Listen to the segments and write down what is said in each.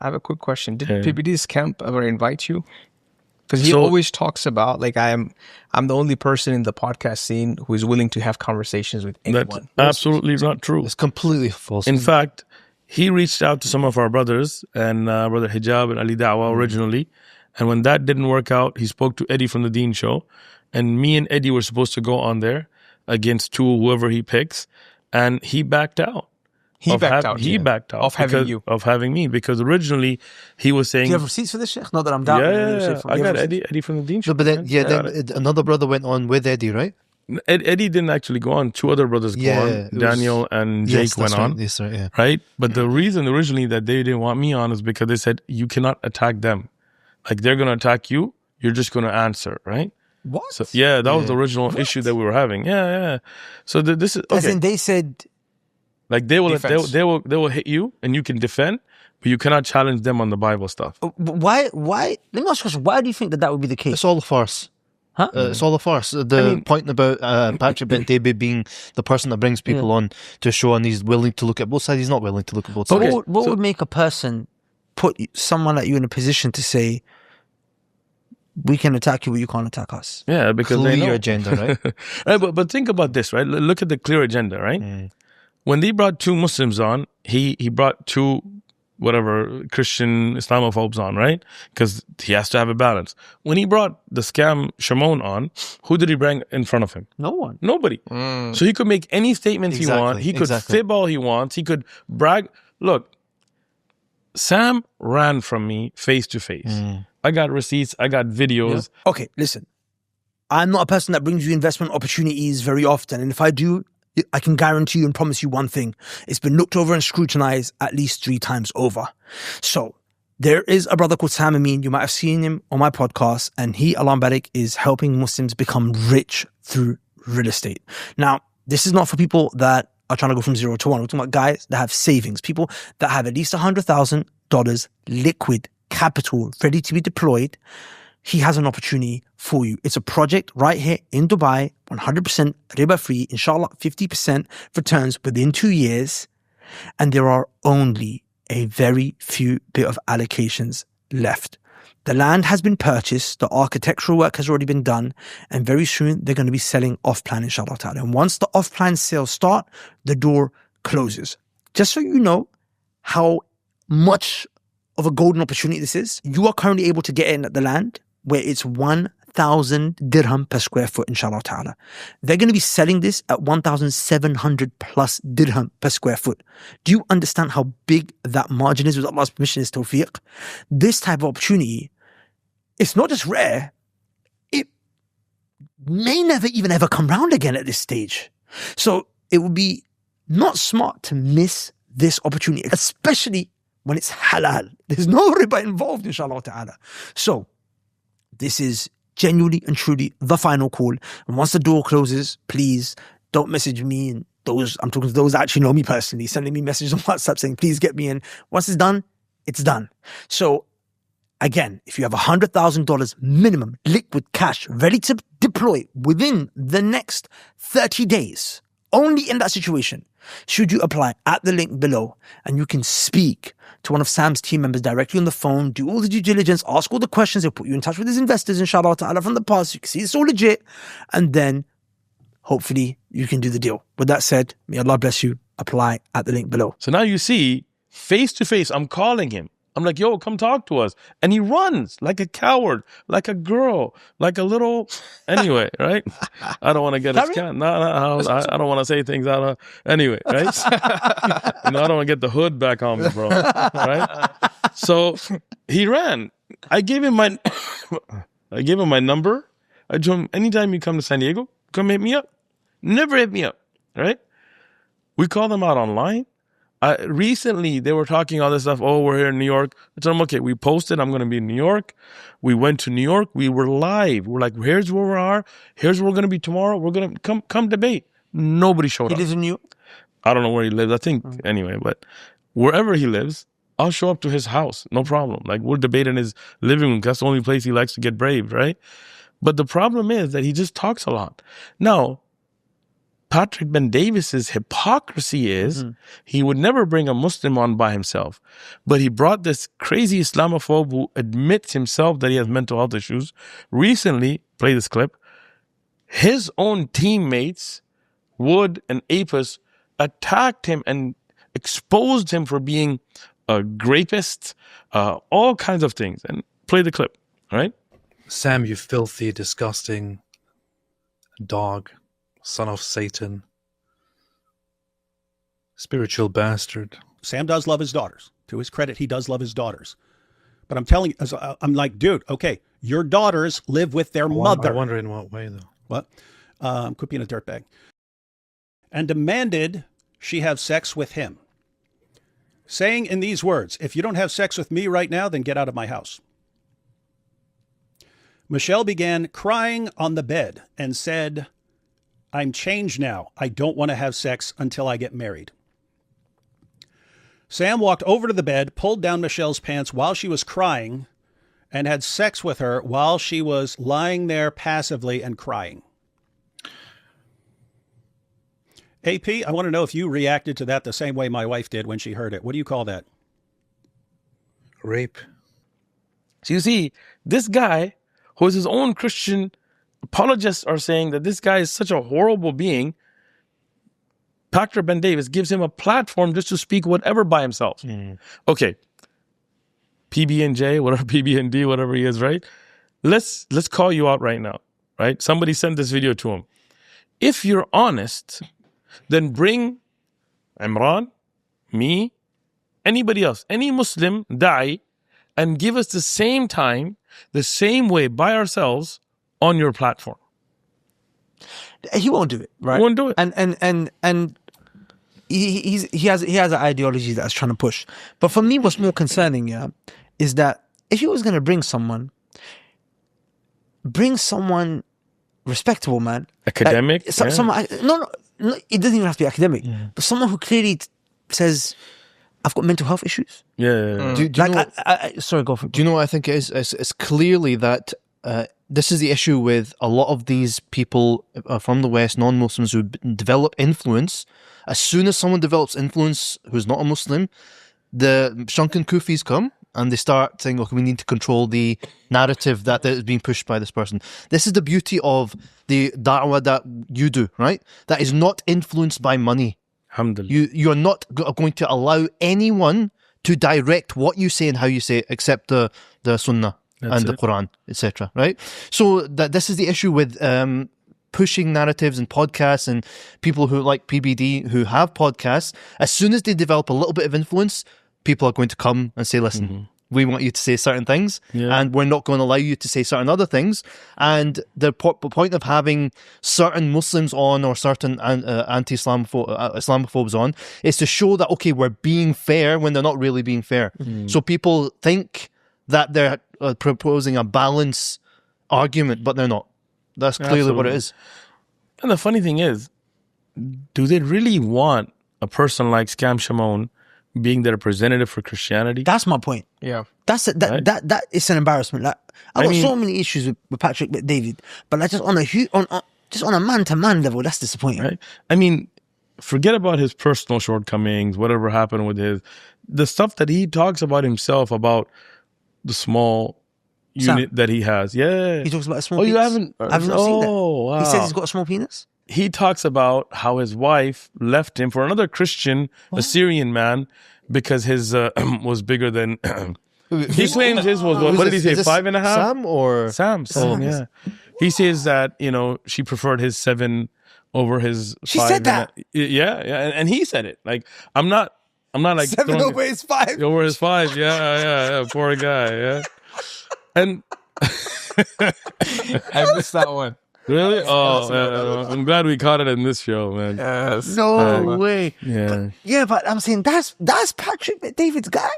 I have a quick question. Did Yeah. PBD's camp ever invite you? Because he always talks about, like, I'm the only person in the podcast scene who is willing to have conversations with anyone. That's absolutely not true. It's completely false. In fact, he reached out to some of our brothers and Brother Hijab and Ali Da'wah originally. And when that didn't work out, he spoke to Eddie from the Deen Show. And me and Eddie were supposed to go on there against whoever he picks. And he backed out. He backed out Of having me, because originally he was saying, do you have receipts for this, Sheikh? Not that I'm down. Yeah. I got Eddie from the Deen Show. No, but then, another brother went on with Eddie, right? Eddie didn't actually go on. Two other brothers go on. Daniel and Jake went on. Yes, right, yeah. Right? But the reason originally that they didn't want me on is because they said, you cannot attack them. Like, they're going to attack you. You're just going to answer, right? What? So, that was the original issue that we were having. Yeah. So this is, okay. As in, they said, like, they will hit you and you can defend, but you cannot challenge them on the Bible stuff. why? Let me ask you a question. Why do you think that would be the case? It's all a farce. Huh? It's all a farce. Point about Patrick Bentebe being the person that brings people on to a show, and he's willing to look at both sides. He's not willing to look at both sides. What would make a person put someone like you in a position to say, we can attack you, but you can't attack us? Yeah, because they know your agenda, right? Right, but think about this, right? Look at the clear agenda, right? When they brought two Muslims on, he brought two Christian Islamophobes on, right? Because he has to have a balance. When he brought the scam Shimon on, who did he bring in front of him? No one. Nobody. So he could make any statements he wants. He could fib all he wants. He could brag. Look, Sam ran from me face to face. I got receipts. I got videos. Yeah. Okay, listen. I'm not a person that brings you investment opportunities very often. And if I do, I can guarantee you and promise you one thing. It's been looked over and scrutinized at least 3 times over. So there is a brother called Sam Amin. You might have seen him on my podcast. And he, Alam Barik, is helping Muslims become rich through real estate. Now, this is not for people that are trying to go from 0 to 1. We're talking about guys that have savings. People that have at least $100,000 liquid capital ready to be deployed. He has an opportunity for you. It's a project right here in Dubai, 100% riba free, inshallah, 50% returns within 2 years. And there are only a very few bit of allocations left. The land has been purchased, the architectural work has already been done, and very soon they're going to be selling off-plan, inshallah ta'ala. And once the off-plan sales start, the door closes. Just so you know how much of a golden opportunity this is, you are currently able to get in at the land where it's 1,000 dirham per square foot, inshallah ta'ala. They're going to be selling this at 1,700 plus dirham per square foot. Do you understand how big that margin is? With Allah's permission, is tawfiq. This type of opportunity, it's not just rare, it may never even ever come round again at this stage. So it would be not smart to miss this opportunity, especially when it's halal. There's no riba involved, inshallah ta'ala. So this is genuinely and truly the final call. And once the door closes, please don't message me and I'm talking to those that actually know me personally, sending me messages on WhatsApp saying, please get me in. Once it's done, it's done. So again, if you have $100,000 minimum liquid cash ready to deploy within the next 30 days, only in that situation should you apply at the link below, and you can speak to one of Sam's team members directly on the phone, do all the due diligence, ask all the questions. They'll put you in touch with his investors, inshallah ta'ala, from the past. You can see it's all legit. And then hopefully you can do the deal. With that said, may Allah bless you. Apply at the link below. So now you see, face to face, I'm calling him. I'm like, yo, come talk to us. And he runs like a coward, like a girl, like a little, anyway, right? I don't want to get a scan. I don't want to say things out of, anyway, right? I don't want to get the hood back on me, bro, right? So he ran. I gave him my number. I told him, anytime you come to San Diego, come hit me up. Never hit me up, right? We call them out online. Recently, they were talking all this stuff. Oh, we're here in New York. I told them, okay, we posted, I'm going to be in New York. We went to New York. We were live. We're like, here's where we are. Here's where we're going to be tomorrow. We're going to come debate. Nobody showed up. He lives in New York? I don't know where he lives. I think, anyway, but wherever he lives, I'll show up to his house. No problem. Like, we'll debate in his living room. That's the only place he likes to get braved, right? But the problem is that he just talks a lot. Now, Patrick Ben Davis's hypocrisy is he would never bring a Muslim on by himself, but he brought this crazy Islamophobe who admits himself that he has mental health issues. Recently, play this clip, his own teammates, Wood and Apis, attacked him and exposed him for being a rapist, all kinds of things. And play the clip, all right? Sam, you filthy, disgusting dog, son of Satan, spiritual bastard. Sam does love his daughters. To his credit, he does love his daughters. But I'm telling you, I'm like, dude, okay, your daughters live with their mother. I wonder in what way, though. What? Could be in a dirtbag. And demanded she have sex with him, saying in these words, if you don't have sex with me right now, then get out of my house. Michelle began crying on the bed and said, I'm changed now. I don't want to have sex until I get married. Sam walked over to the bed, pulled down Michelle's pants while she was crying, and had sex with her while she was lying there passively and crying. AP, I want to know if you reacted to that the same way my wife did when she heard it. What do you call that? Rape. So you see, this guy, who is his own Christian, apologists are saying that this guy is such a horrible being. Patrick Ben Davis gives him a platform just to speak whatever by himself. Okay, PB&J, whatever PB&D, whatever he is, right? Let's call you out right now, right? Somebody sent this video to him. If you're honest, then bring Imran, me, anybody else, any Muslim da'i, and give us the same time, the same way by ourselves on your platform. He won't do it, right? He won't do it. And he has an ideology that's trying to push. But for me, what's more concerning, is that if he was going to bring someone respectable, man. Academic? Like, someone, no, it doesn't even have to be academic. But someone who clearly says, I've got mental health issues. Yeah. Do you know, sorry, go for it. do you know what I think it is? It's clearly that this is the issue with a lot of these people from the West, non-Muslims, who develop influence. As soon as someone develops influence who's not a Muslim, the Shunkin Kufis come and they start saying, okay, we need to control the narrative that is being pushed by this person. This is the beauty of the da'wah that you do, right? That is not influenced by money. Alhamdulillah. You are not going to allow anyone to direct what you say and how you say it, except the Sunnah and the Quran, etc. Right? So this is the issue with pushing narratives and podcasts and people who like PBD who have podcasts. As soon as they develop a little bit of influence, people are going to come and say, listen, we want you to say certain things and we're not going to allow you to say certain other things. And the point of having certain Muslims on or certain Islamophobes on is to show that, okay, we're being fair when they're not really being fair. So people think that they're proposing a balance argument, but they're not. That's clearly what it is. And the funny thing is, do they really want a person like Scam Shimon being the representative for Christianity? That's my point. Yeah. That is an embarrassment. Like I got so many issues with Patrick David, but like just on a man-to-man level, that's disappointing. Right? I mean, forget about his personal shortcomings, whatever happened with the stuff that he talks about himself, about the small unit that he has. Yeah. He talks about a small penis. You haven't? I've not seen that. Wow. He says he's got a small penis? He talks about how his wife left him for another Christian, Assyrian man, because his was bigger than... he claims his was, what did he say, 5.5? Sam or... Sam, yeah. He says that, she preferred his 7 over his 5. She said that? Yeah. And he said it. Like, I'm not like... 7 over his 5? Over his 5, yeah. Poor guy, yeah. And... I missed that one. Really? Oh, I'm glad we caught it in this show, man. Yes. No way. Yeah. But I'm saying that's Patrick David's guy.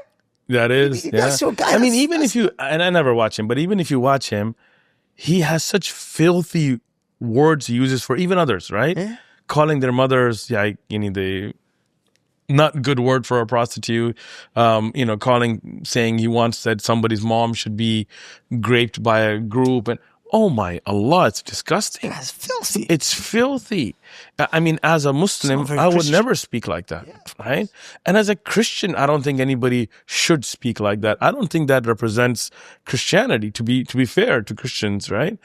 That is. That's your guy. I mean, even if you, and I never watch him, but even if you watch him, he has such filthy words he uses for even others, right? Yeah. Calling their mothers, the not good word for a prostitute, saying he wants that somebody's mom should be raped by a group and Oh my Allah, it's disgusting. That's filthy. It's filthy. I mean, as a Muslim, very I would Christian. never speak like that, right? And as a Christian, I don't think anybody should speak like that. I don't think that represents Christianity, to be fair to Christians, right?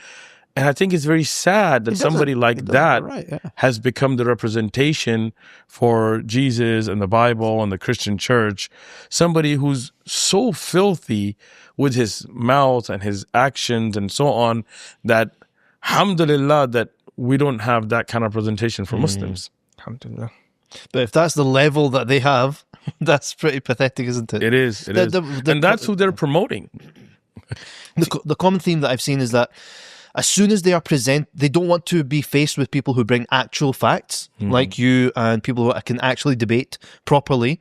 And I think it's very sad that somebody like that has become the representation for Jesus and the Bible and the Christian church. Somebody who's so filthy with his mouth and his actions and so on that, alhamdulillah, that we don't have that kind of representation for Muslims. Alhamdulillah. But if that's the level that they have, that's pretty pathetic, isn't it? It is. It is. And that's who they're promoting. The common theme that I've seen is that as soon as they are they don't want to be faced with people who bring actual facts, like you and people who can actually debate properly.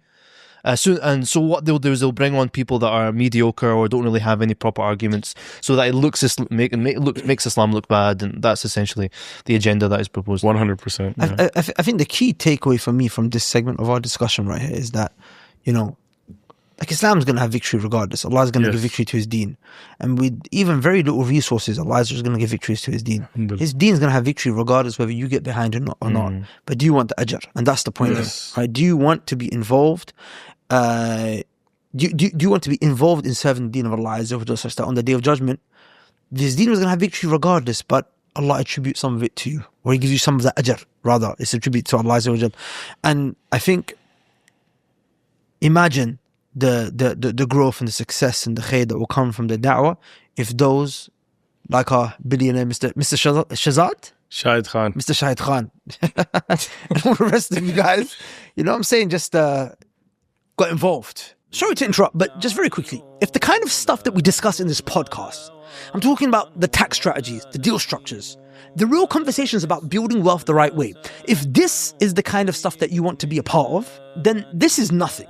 So what they'll do is they'll bring on people that are mediocre or don't really have any proper arguments, so that it makes Islam look bad, and that's essentially the agenda that is proposed. 100%. Yeah. I think the key takeaway for me from this segment of our discussion right here is that, like, Islam is going to have victory regardless. Allah is going to give victory to His deen. And with even very little resources, Allah is just going to give victories to His deen. His deen is going to have victory regardless whether you get behind it or not. But do you want the ajr? And that's the point. Right? Do you want to be involved? Do you want to be involved in serving the deen of Allah such that on the Day of Judgment, this deen is going to have victory regardless, but Allah attributes some of it to you, or He gives you some of the ajr. Rather, it's attributed to Allah. And I think, imagine the growth and the success and the khair that will come from the da'wah if those, like our billionaire Mr. Shahzad Mr. Shahid Khan and all the rest of you guys, you know what I'm saying, just got involved. Sorry to interrupt, but just very quickly, if the kind of stuff that we discuss in this podcast, I'm talking about the tax strategies, the deal structures, the real conversations about building wealth the right way, if this is the kind of stuff that you want to be a part of, then this is nothing.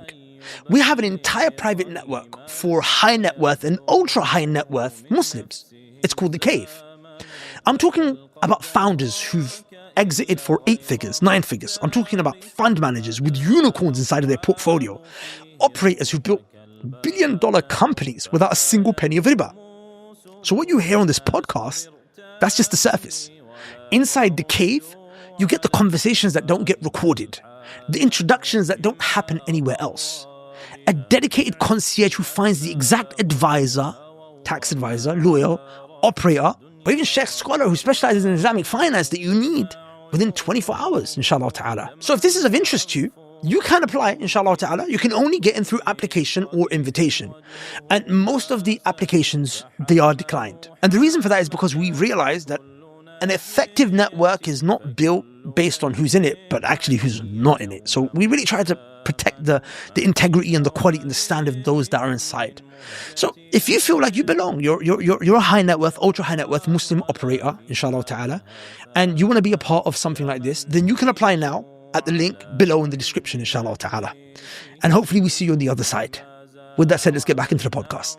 We have an entire private network for high net worth and ultra high net worth Muslims. It's called The Cave. I'm talking about founders who've exited for 8 figures, 9 figures. I'm talking about fund managers with unicorns inside of their portfolio, operators who've built billion-dollar companies without a single penny of riba. So what you hear on this podcast, that's just the surface. Inside The Cave, you get the conversations that don't get recorded, the introductions that don't happen anywhere else. A dedicated concierge who finds the exact advisor, tax advisor, lawyer, operator, or even sheikh scholar who specializes in Islamic finance that you need within 24 hours, inshallah ta'ala. So if this is of interest to you, you can apply, inshallah ta'ala. You can only get in through application or invitation. And most of the applications, they are declined. And the reason for that is because we realize that an effective network is not built based on who's in it, but actually who's not in it. So we really try to protect the integrity and the quality and the standard of those that are inside. So if you feel like you belong, you're a high net worth, ultra high net worth Muslim operator, inshallah ta'ala, and you want to be a part of something like this, then you can apply now at the link below in the description, inshallah ta'ala. And hopefully we see you on the other side. With that said, let's get back into the podcast.